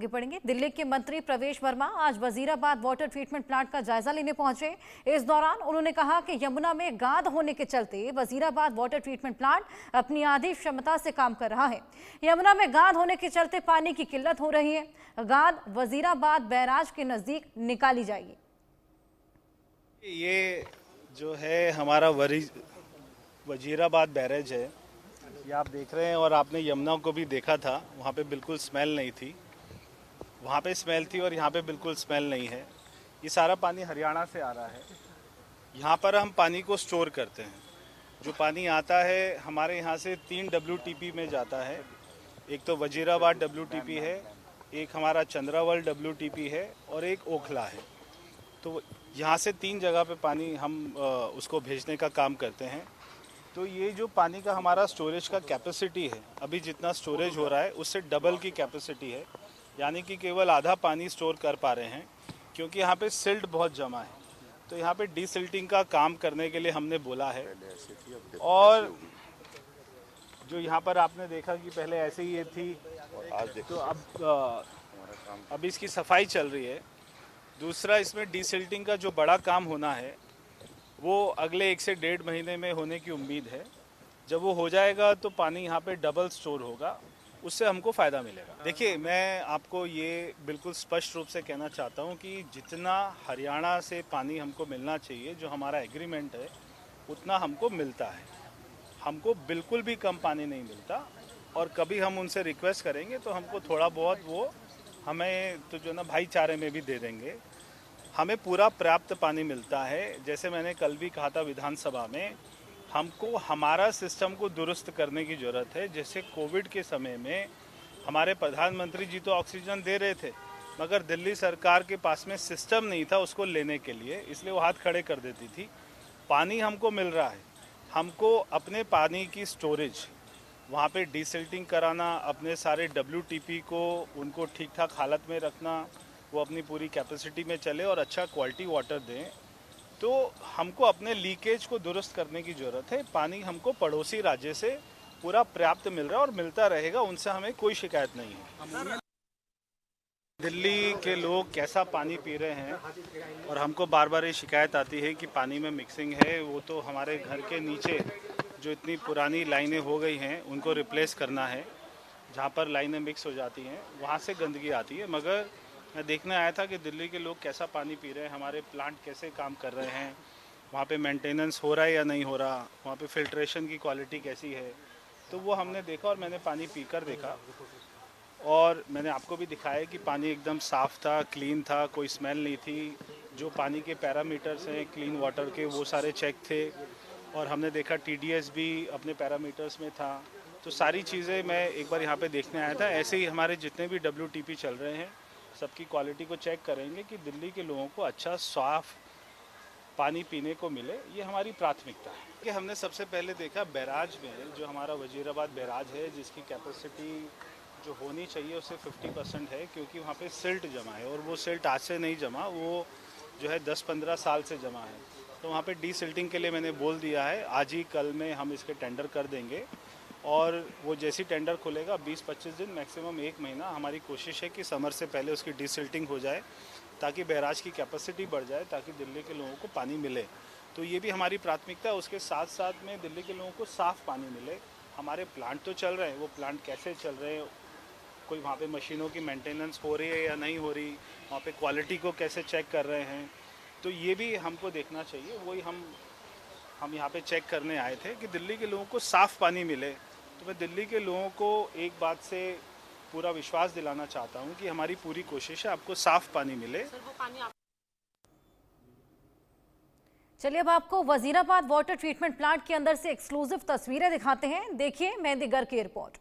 आगे बढ़ेंगे। दिल्ली के मंत्री प्रवेश वर्मा आज वजीराबाद वाटर ट्रीटमेंट प्लांट का जायजा लेने पहुंचे। इस दौरान उन्होंने कहा कि यमुना में गाद होने के चलते वजीराबाद वाटर ट्रीटमेंट प्लांट अपनी आधी क्षमता से काम कर रहा है। यमुना में गाद होने के चलते पानी की किल्लत हो रही है। गाद वजीराबाद बैराज के नजदीक निकाली जाएगी। ये जो है हमारा वजीराबाद बैरेज है, ये आप देख रहे हैं। और आपने यमुना को भी देखा था, वहाँ पे बिल्कुल स्मेल नहीं थी, वहाँ पे स्मेल थी और यहाँ पे बिल्कुल स्मेल नहीं है। ये सारा पानी हरियाणा से आ रहा है। यहाँ पर हम पानी को स्टोर करते हैं। जो पानी आता है हमारे यहाँ से 3 WTP में जाता है। एक तो वजीराबाद WTP है, एक हमारा चंद्रावल WTP है और एक ओखला है। तो यहाँ से 3 जगह पे पानी हम उसको भेजने का काम करते हैं। तो ये जो पानी का हमारा स्टोरेज का कैपेसिटी है, अभी जितना स्टोरेज हो रहा है उससे डबल की कैपेसिटी है, यानी कि केवल आधा पानी स्टोर कर पा रहे हैं, क्योंकि यहाँ पे सिल्ट बहुत जमा है। तो यहाँ पे डीसिल्टिंग का काम करने के लिए हमने बोला है। और जो यहाँ पर आपने देखा कि पहले ऐसे ही ये थी, तो अब इसकी सफाई चल रही है। दूसरा, इसमें डीसिल्टिंग का जो बड़ा काम होना है वो अगले 1 से 1.5 महीने में होने की उम्मीद है। जब वो हो जाएगा तो पानी यहाँ पे डबल स्टोर होगा, उससे हमको फ़ायदा मिलेगा। देखिए, मैं आपको ये बिल्कुल स्पष्ट रूप से कहना चाहता हूँ कि जितना हरियाणा से पानी हमको मिलना चाहिए, जो हमारा एग्रीमेंट है, उतना हमको मिलता है। हमको बिल्कुल भी कम पानी नहीं मिलता। और कभी हम उनसे रिक्वेस्ट करेंगे तो हमको थोड़ा बहुत वो हमें तो जो ना भाईचारे में भी दे देंगे। हमें पूरा पर्याप्त पानी मिलता है। जैसे मैंने कल भी कहा था विधानसभा में, हमको हमारा सिस्टम को दुरुस्त करने की ज़रूरत है। जैसे कोविड के समय में हमारे प्रधानमंत्री जी तो ऑक्सीजन दे रहे थे, मगर दिल्ली सरकार के पास में सिस्टम नहीं था उसको लेने के लिए, इसलिए वो हाथ खड़े कर देती थी। पानी हमको मिल रहा है, हमको अपने पानी की स्टोरेज वहाँ पे डीसिल्टिंग कराना, अपने सारे WTP को उनको ठीक ठाक हालत में रखना, वो अपनी पूरी कैपेसिटी में चले और अच्छा क्वालिटी वाटर दें। तो हमको अपने लीकेज को दुरुस्त करने की ज़रूरत है। पानी हमको पड़ोसी राज्य से पूरा पर्याप्त मिल रहा है और मिलता रहेगा, उनसे हमें कोई शिकायत नहीं है। दिल्ली के लोग कैसा पानी पी रहे हैं और हमको बार बार ये शिकायत आती है कि पानी में मिक्सिंग है। वो तो हमारे घर के नीचे जो इतनी पुरानी लाइनें हो गई हैं उनको रिप्लेस करना है। जहाँ पर लाइनें मिक्स हो जाती हैं वहाँ से गंदगी आती है। मगर मैं देखने आया था कि दिल्ली के लोग कैसा पानी पी रहे हैं, हमारे प्लांट कैसे काम कर रहे हैं, वहाँ पे मेंटेनेंस हो रहा है या नहीं हो रहा, वहाँ पे फिल्ट्रेशन की क्वालिटी कैसी है। तो वो हमने देखा और मैंने पानी पीकर देखा और मैंने आपको भी दिखाया कि पानी एकदम साफ़ था, क्लीन था, कोई स्मेल नहीं थी। जो पानी के पैरामीटर्स हैं क्लीन वाटर के, वो सारे चेक थे। और हमने देखा TDS भी अपने पैरामीटर्स में था। तो सारी चीज़ें मैं एक बार यहाँ पे देखने आया था। ऐसे ही हमारे जितने भी WTP चल रहे हैं सबकी क्वालिटी को चेक करेंगे कि दिल्ली के लोगों को अच्छा साफ पानी पीने को मिले, ये हमारी प्राथमिकता है। कि हमने सबसे पहले देखा बैराज में, जो हमारा वजीराबाद बैराज है, जिसकी कैपेसिटी जो होनी चाहिए उससे 50% है, क्योंकि वहाँ पे सिल्ट जमा है। और वो सिल्ट आज से नहीं जमा, वो जो है 10-15 साल से जमा है। तो वहाँ पे डीसिल्टिंग के लिए मैंने बोल दिया है, आज ही कल में हम इसके टेंडर कर देंगे। और वो जैसी टेंडर खुलेगा 20-25 दिन, मैक्सिमम 1 महीना, हमारी कोशिश है कि समर से पहले उसकी डीसिल्टिंग हो जाए, ताकि बैराज की कैपेसिटी बढ़ जाए, ताकि दिल्ली के लोगों को पानी मिले। तो ये भी हमारी प्राथमिकता है। उसके साथ साथ में दिल्ली के लोगों को साफ़ पानी मिले। हमारे प्लांट तो चल रहे हैं, वो प्लांट कैसे चल रहे हैं, कोई वहाँ पे मशीनों की मेंटेनेंस हो रही है या नहीं हो रही, वहाँ पे क्वालिटी को कैसे चेक कर रहे हैं, तो ये भी हमको देखना चाहिए। वही हम यहाँ पे चेक करने आए थे कि दिल्ली के लोगों को साफ़ पानी मिले। तो मैं दिल्ली के लोगों को एक बात से पूरा विश्वास दिलाना चाहता हूँ कि हमारी पूरी कोशिश है आपको साफ़ पानी मिले। चलिए अब आपको वजीराबाद वाटर ट्रीटमेंट प्लांट के अंदर से एक्सक्लूसिव तस्वीरें दिखाते हैं। देखिए मेहंदीगर की रिपोर्ट।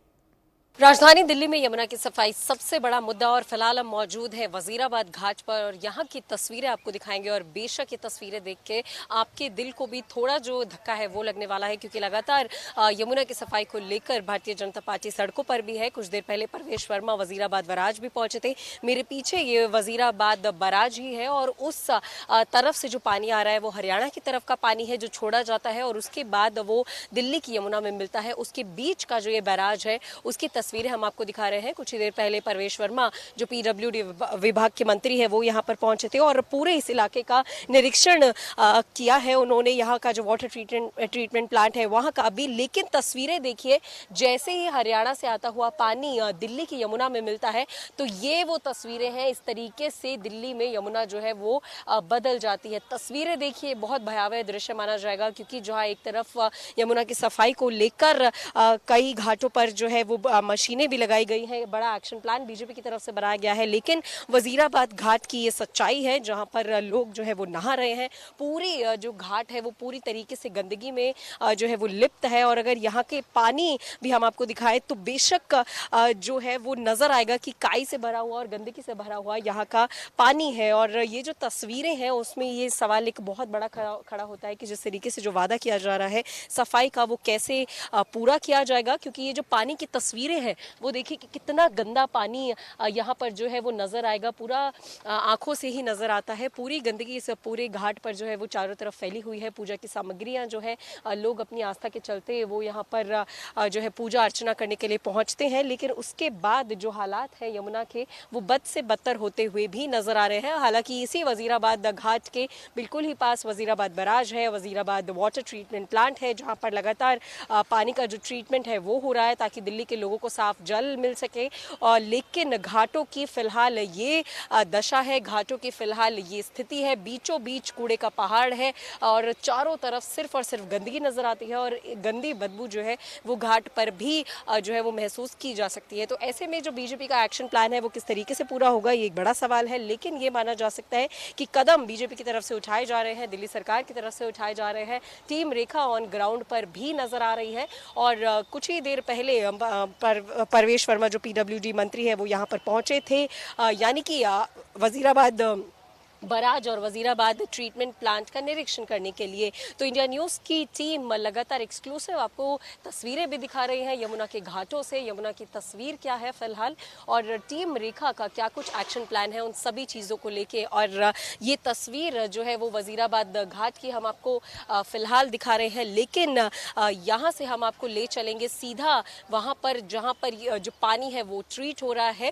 राजधानी दिल्ली में यमुना की सफाई सबसे बड़ा मुद्दा और फिलहाल हम मौजूद हैं वजीराबाद घाट पर और यहाँ की तस्वीरें आपको दिखाएंगे। और बेशक ये तस्वीरें देख के आपके दिल को भी थोड़ा जो धक्का है वो लगने वाला है, क्योंकि लगातार यमुना की सफाई को लेकर भारतीय जनता पार्टी सड़कों पर भी है। कुछ देर पहले प्रवेश वर्मा वजीराबाद बराज भी पहुंचे थे। मेरे पीछे ये वजीराबाद बराज ही है और उस तरफ से जो पानी आ रहा है वो हरियाणा की तरफ का पानी है जो छोड़ा जाता है और उसके बाद वो दिल्ली की यमुना में मिलता है। उसके बीच का जो ये बैराज है उसकी तस्वीरें हम आपको दिखा रहे हैं। कुछ ही देर पहले परवेश वर्मा जो पीडब्ल्यूडी विभाग के मंत्री है वो यहाँ पर पहुंचे थे और पूरे इस इलाके का निरीक्षण किया है उन्होंने। यहाँ का जो वाटर ट्रीटमेंट प्लांट है वहाँ का भी, लेकिन तस्वीरें देखिए, जैसे ही हरियाणा से आता हुआ पानी दिल्ली की यमुना में मिलता है तो ये वो तस्वीरें हैं। इस तरीके से दिल्ली में यमुना जो है वो बदल जाती है। तस्वीरें देखिए, बहुत भयावह दृश्य माना जाएगा, क्योंकि जहाँ एक तरफ यमुना की सफाई को लेकर कई घाटों पर जो है वो मशीनें भी लगाई गई हैं, बड़ा एक्शन प्लान बीजेपी की तरफ से बनाया गया है, लेकिन वजीराबाद घाट की ये सच्चाई है जहाँ पर लोग जो है वो नहा रहे हैं। पूरी जो घाट है वो पूरी तरीके से गंदगी में जो है वो लिप्त है। और अगर यहाँ के पानी भी हम आपको दिखाएं तो बेशक जो है वो नजर आएगा कि काई से भरा हुआ और गंदगी से भरा हुआ यहाँ का पानी है। और ये जो तस्वीरें हैं उसमें ये सवाल एक बहुत बड़ा खड़ा होता है कि जिस तरीके से जो वादा किया जा रहा है सफाई का, वो कैसे पूरा किया जाएगा, क्योंकि ये जो पानी की तस्वीरें हैं वो देखिए कि कितना गंदा पानी यहाँ पर जो है वो नजर आएगा, पूरा आंखों से ही नजर आता है। पूरी गंदगी इस पूरे घाट पर जो है वो चारों तरफ फैली हुई है। पूजा की सामग्रियां जो है लोग अपनी आस्था के चलते वो यहाँ पर जो है पूजा अर्चना करने के लिए पहुंचते हैं, लेकिन उसके बाद जो हालात है यमुना के वो बद से बदतर होते हुए भी नजर आ रहे हैं। हालांकि इसी वजीराबाद घाट के बिल्कुल ही पास वजीराबाद बराज है, वजीराबाद वाटर ट्रीटमेंट प्लांट है, जहाँ पर लगातार पानी का जो ट्रीटमेंट है वो हो रहा है ताकि दिल्ली के लोगों को साफ जल मिल सके। और लेकिन घाटों की फिलहाल ये दशा है, घाटों की फिलहाल ये स्थिति है। बीचों बीच कूड़े का पहाड़ है और चारों तरफ सिर्फ और सिर्फ गंदगी नजर आती है और गंदी बदबू जो है वो घाट पर भी जो है वो महसूस की जा सकती है। तो ऐसे में जो बीजेपी का एक्शन प्लान है वो किस तरीके से पूरा होगा, ये एक बड़ा सवाल है। लेकिन ये माना जा सकता है कि कदम बीजेपी की तरफ से उठाए जा रहे हैं, दिल्ली सरकार की तरफ से उठाए जा रहे हैं। टीम रेखा ऑन ग्राउंड पर भी नजर आ रही है। और कुछ ही देर पहले परवेश वर्मा जो पीडब्ल्यूडी मंत्री है वो यहाँ पर पहुंचे थे, यानी कि वजीराबाद बराज और वजीराबाद ट्रीटमेंट प्लांट का निरीक्षण करने के लिए। तो इंडिया न्यूज़ की टीम लगातार एक्सक्लूसिव आपको तस्वीरें भी दिखा रही है यमुना के घाटों से। यमुना की तस्वीर क्या है फिलहाल और टीम रेखा का क्या कुछ एक्शन प्लान है, उन सभी चीज़ों को लेके। और ये तस्वीर जो है वो वजीराबाद घाट की हम आपको फिलहाल दिखा रहे हैं, लेकिन यहाँ से हम आपको ले चलेंगे सीधा वहाँ पर जहाँ पर जो पानी है वो ट्रीट हो रहा है,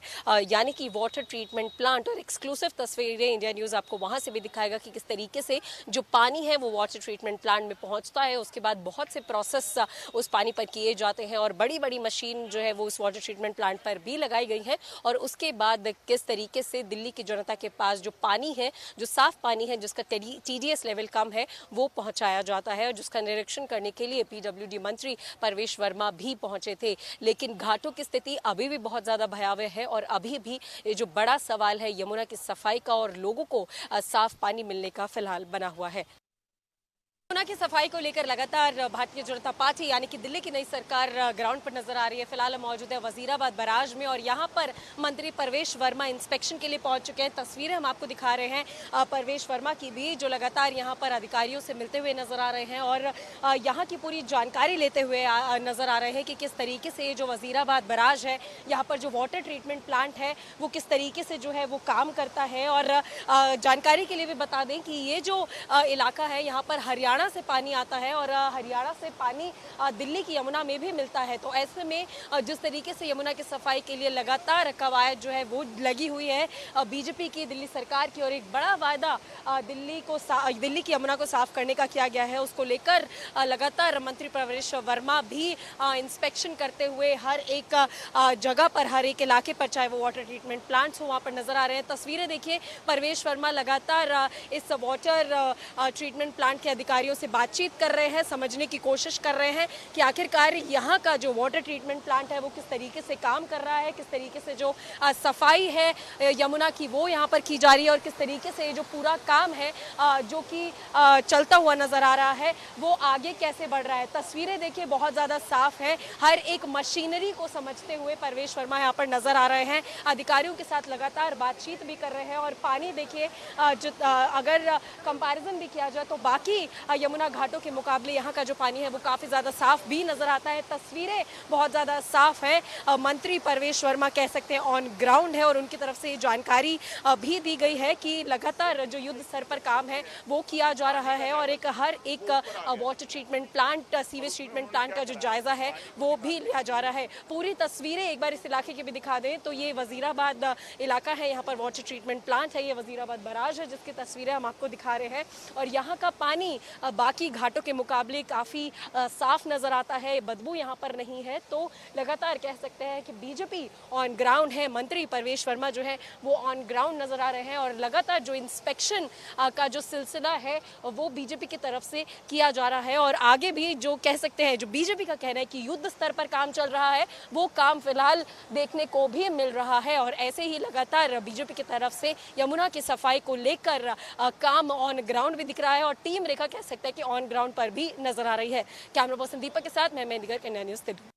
यानी कि वाटर ट्रीटमेंट प्लांट। और एक्सक्लूसिव तस्वीरें इंडिया न्यूज़ आपको वहां से भी दिखाएगा कि किस तरीके से जो पानी है वो वाटर ट्रीटमेंट प्लांट में पहुंचता है। उसके बाद बहुत से प्रोसेस उस पानी पर किए जाते हैं और बड़ी बड़ी मशीन जो है वो उस वाटर ट्रीटमेंट प्लांट पर भी लगाई गई है। और उसके बाद किस तरीके से दिल्ली की जनता के पास जो पानी है, जो साफ पानी है, जिसका TDS लेवल कम है, वो पहुंचाया जाता है और जिसका निरीक्षण करने के लिए पीडब्ल्यूडी मंत्री परवेश वर्मा भी पहुंचे थे। लेकिन घाटों की स्थिति अभी भी बहुत ज्यादा भयावह है और अभी भी ये जो बड़ा सवाल है यमुना की सफाई का और लोगों को साफ पानी मिलने का फिलहाल बना हुआ है। यमुना की सफाई को लेकर लगातार भारतीय जनता पार्टी यानी कि दिल्ली की नई सरकार ग्राउंड पर नजर आ रही है। फिलहाल मौजूद है वजीराबाद बराज में और यहाँ पर मंत्री परवेश वर्मा इंस्पेक्शन के लिए पहुंच चुके हैं। तस्वीरें हम आपको दिखा रहे हैं परवेश वर्मा की भी, जो लगातार यहाँ पर अधिकारियों से मिलते हुए नजर आ रहे हैं और यहाँ की पूरी जानकारी लेते हुए नजर आ रहे हैं कि किस तरीके से जो वजीराबाद बराज है, यहाँ पर जो वाटर ट्रीटमेंट प्लांट है वो किस तरीके से जो है वो काम करता है। और जानकारी के लिए भी बता दें कि ये जो इलाका है यहाँ पर हरियाणा से पानी आता है और हरियाणा से पानी दिल्ली की यमुना में भी मिलता है। तो ऐसे में जिस तरीके से यमुना की सफाई के लिए लगातार कवायद जो है वो लगी हुई है बीजेपी की, दिल्ली सरकार की, और एक बड़ा वायदा दिल्ली की यमुना को साफ करने का किया गया है, उसको लेकर लगातार मंत्री परवेश वर्मा भी इंस्पेक्शन करते हुए हर एक जगह पर, हर एक इलाके पर, चाहे वो वाटर ट्रीटमेंट प्लांट्स हो, वहाँ पर नजर आ रहे हैं। तस्वीरें देखिए, परवेश वर्मा लगातार इस वाटर ट्रीटमेंट प्लांट के अधिकारियों से बातचीत कर रहे हैं, समझने की कोशिश कर रहे हैं कि आखिरकार यहाँ का जो वाटर ट्रीटमेंट प्लांट है वो किस तरीके से काम कर रहा है, किस तरीके से जो सफाई है यमुना की वो यहाँ पर की जा रही है और किस तरीके से जो पूरा काम है जो कि चलता हुआ नजर आ रहा है वो आगे कैसे बढ़ रहा है। तस्वीरें देखिए बहुत ज़्यादा साफ है, हर एक मशीनरी को समझते हुए परवेश वर्मा यहाँ पर नजर आ रहे हैं, अधिकारियों के साथ लगातार बातचीत भी कर रहे हैं। और पानी देखिए, अगर कंपैरिजन भी किया जाए तो बाकी यमुना घाटों के मुकाबले यहाँ का जो पानी है वो काफ़ी ज़्यादा साफ भी नज़र आता है। तस्वीरें बहुत ज़्यादा साफ है। मंत्री परवेश वर्मा कह सकते हैं ऑन ग्राउंड है और उनकी तरफ से जानकारी भी दी गई है कि लगातार जो युद्ध स्तर पर काम है वो किया जा रहा है और हर एक water treatment plant, sewage treatment plant का जो जायजा है वो भी लिया जा रहा है। पूरी तस्वीरें एक बार इस इलाके की भी दिखा दें तो ये वजीराबाद इलाका है, यहाँ पर वाटर ट्रीटमेंट प्लांट है, ये वजीराबाद बराज है जिसकी तस्वीरें हम आपको दिखा रहे हैं। और यहाँ का पानी बाकी घाटों के मुकाबले काफ़ी साफ नज़र आता है, बदबू यहाँ पर नहीं है। तो लगातार कह सकते हैं कि बीजेपी ऑन ग्राउंड है, मंत्री परवेश वर्मा जो है वो ऑन ग्राउंड नज़र आ रहे हैं और लगातार जो इंस्पेक्शन का जो सिलसिला है वो बीजेपी की तरफ से किया जा रहा है। और आगे भी जो कह सकते हैं, जो बीजेपी का कहना है कि युद्ध स्तर पर काम चल रहा है वो काम फिलहाल देखने को भी मिल रहा है। और ऐसे ही लगातार बीजेपी की तरफ से यमुना की सफाई को लेकर काम ऑन ग्राउंड भी दिख रहा है और टीम रेखा कह सकते हैं कि ऑन ग्राउंड पर भी नजर आ रही है। कैमरा पर्सन दीपक के साथ मैं मेहंदीगर, इंडिया न्यूज़ दिल्ली।